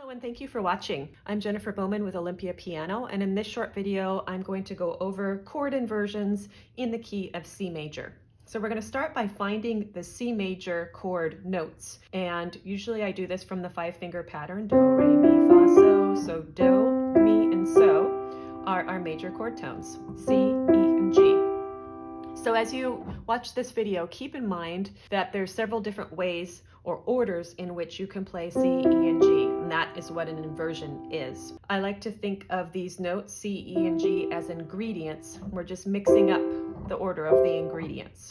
Hello and thank you for watching. I'm Jennifer Bowman with Olympia Piano, and in this short video I'm going to go over chord inversions in the key of C major. So we're going to start by finding the C major chord notes, and usually I do this from the 5-finger pattern: do, re, mi, fa, so. So do, mi, and so are our major chord tones: C, E, and G. So as you watch this video, keep in mind that there's several different ways or orders in which you can play C, E, and G, and that is what an inversion is. I like to think of these notes, C, E, and G, as ingredients. We're just mixing up the order of the ingredients.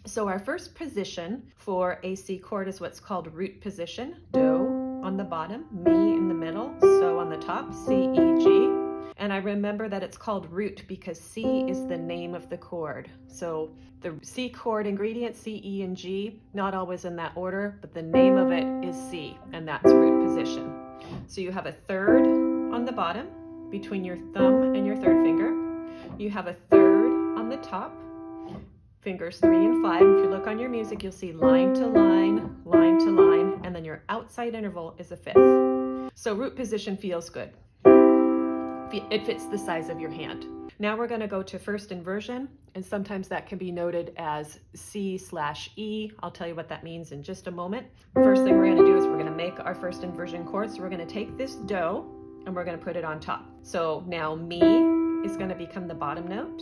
So our first position for a C chord is what's called root position: do on the bottom, mi in the middle, so on the top, C, E, G. And I remember that it's called root because C is the name of the chord. So the C chord ingredients, C, E, and G, not always in that order, but the name of it is C, and that's root position. So you have a third on the bottom between your thumb and your third finger. You have a third on the top, fingers 3 and 5. If you look on your music, you'll see line to line, line to line, and then your outside interval is a 5th. So root position feels good. It fits the size of your hand. Now we're going to go to first inversion, and sometimes that can be noted as C/E. I'll tell you what that means in just a moment. First thing we're going to do is we're going to make our first inversion chord. So we're going to take this do and we're going to put it on top. So now mi is going to become the bottom note,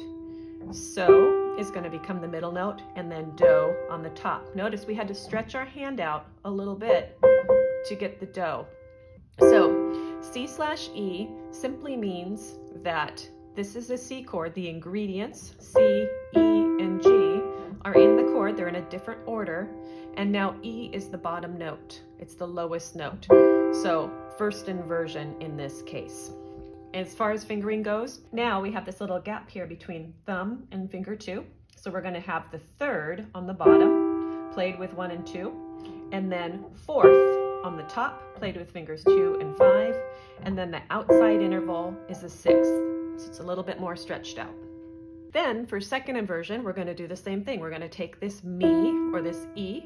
so is going to become the middle note, and then do on the top. Notice we had to stretch our hand out a little bit to get the do. So C/E simply means that this is a C chord. The ingredients, C, E, and G, are in the chord. They're in a different order. And now E is the bottom note. It's the lowest note. So first inversion in this case. As far as fingering goes, now we have this little gap here between thumb and finger 2. So we're going to have the third on the bottom, played with 1 and 2, and then fourth on the top, played with fingers 2 and 5, and then the outside interval is the 6th, so it's a little bit more stretched out. Then for second inversion, we're going to do the same thing. We're going to take this mi, or this E,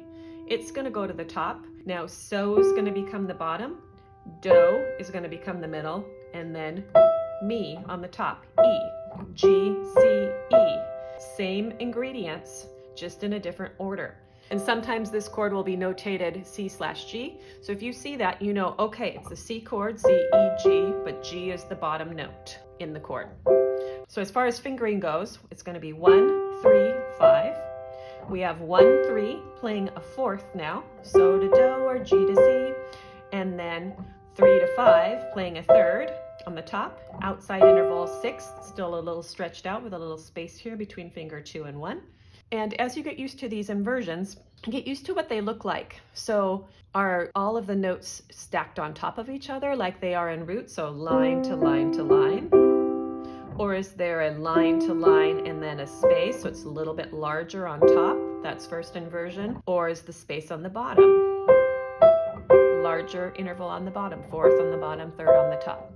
it's going to go to the top. Now so is going to become the bottom, do is going to become the middle, and then mi on the top, E, G, C, E. Same ingredients, just in a different order. And sometimes this chord will be notated C/G. So if you see that, you know, okay, it's a C chord, C, E, G, but G is the bottom note in the chord. So as far as fingering goes, it's going to be 1, 3, 5. We have 1, 3 playing a fourth now, so to do or G to C, and then 3 to 5 playing a third on the top, outside interval 6th, still a little stretched out with a little space here between finger 2 and 1. And as you get used to these inversions, get used to what they look like. So are all of the notes stacked on top of each other like they are in root, so line to line to line? Or is there a line to line and then a space, so it's a little bit larger on top? That's first inversion. Or is the space on the bottom? Larger interval on the bottom, fourth on the bottom, third on the top.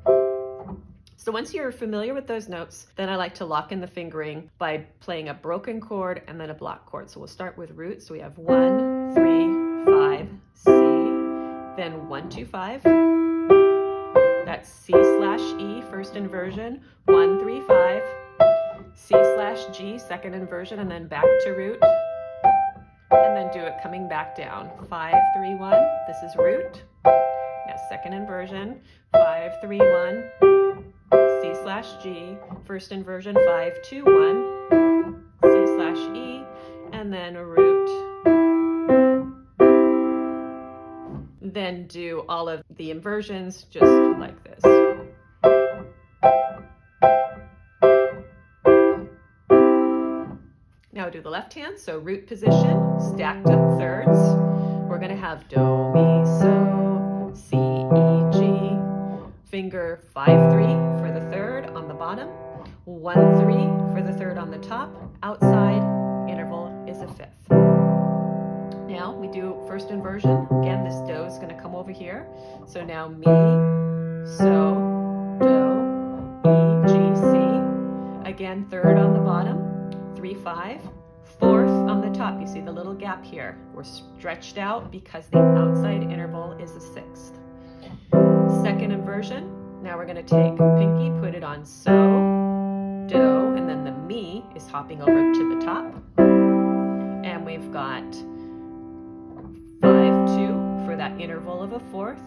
So once you're familiar with those notes, then I like to lock in the fingering by playing a broken chord and then a block chord. So we'll start with root. So we have 1, 3, 5, C, then 1, 2, 5. That's C/E, first inversion, 1, 3, 5, C/G, second inversion, and then back to root. And then do it coming back down. 5, 3, 1, this is root. Now second inversion, 5, 3, 1. C/G, first inversion, 5, 2, 1, C/E, and then a root. Then do all of the inversions just like this. Now do the left hand, so root position, stacked up thirds. We're going to have do, mi, so, C, E, G, finger 5, 3 for the third on the bottom, 1, 3 for the third on the top, outside interval is a 5th. Now we do first inversion. Again, this do is going to come over here. So now mi, so, do, E, G, C. Again, third on the bottom, 3, 5, Fourth on the top, you see the little gap here. We're stretched out because the outside interval is a sixth. Second inversion. Now we're going to take pinky, put it on so, do, and then the mi is hopping over to the top. And we've got 5-2 for that interval of a fourth,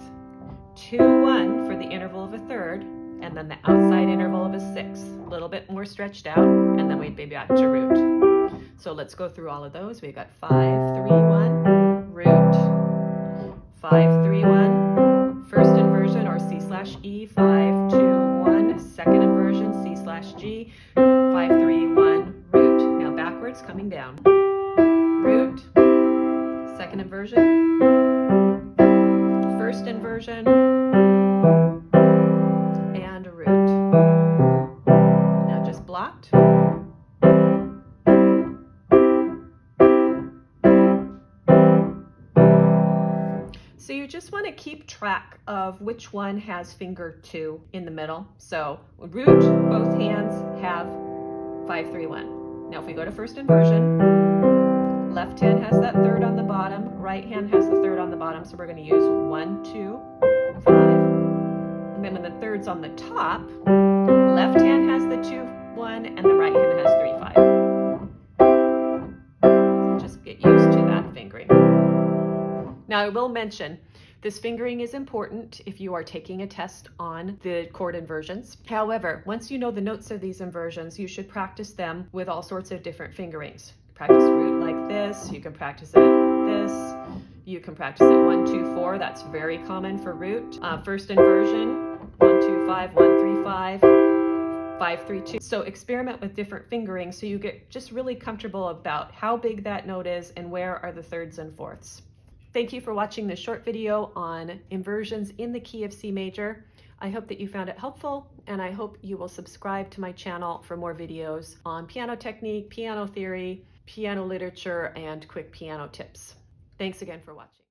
2-1 for the interval of a third, and then the outside interval of a sixth. A little bit more stretched out, and then we'd be back to root. So let's go through all of those. We got 5-3-1, root, 5-3-1, first inversion or C/E, 5-2-1, second inversion, C/G, 5-3-1, root. Now backwards, coming down. Root, second inversion, first inversion, and a root. Now just blocked. So you just want to keep track of which one has finger 2 in the middle. So root, both hands have 5-3-1. Now if we go to first inversion, left hand has that third on the bottom, right hand has the third on the bottom, so we're going to use 1, 2, 5. And then when the third's on the top, left hand has the 2, 1, and the right hand has 3, 5. Just get used to that fingering. Now I will mention, this fingering is important if you are taking a test on the chord inversions. However, once you know the notes of these inversions, you should practice them with all sorts of different fingerings. Practice root like this, you can practice it this, you can practice it 1, 2, 4, that's very common for root. First inversion, 1, 2, 5, 1, 3, 5, 5, 3, 2. So experiment with different fingerings so you get just really comfortable about how big that note is and where are the thirds and fourths. Thank you for watching this short video on inversions in the key of C major. I hope that you found it helpful, and I hope you will subscribe to my channel for more videos on piano technique, piano theory, piano literature, and quick piano tips. Thanks again for watching.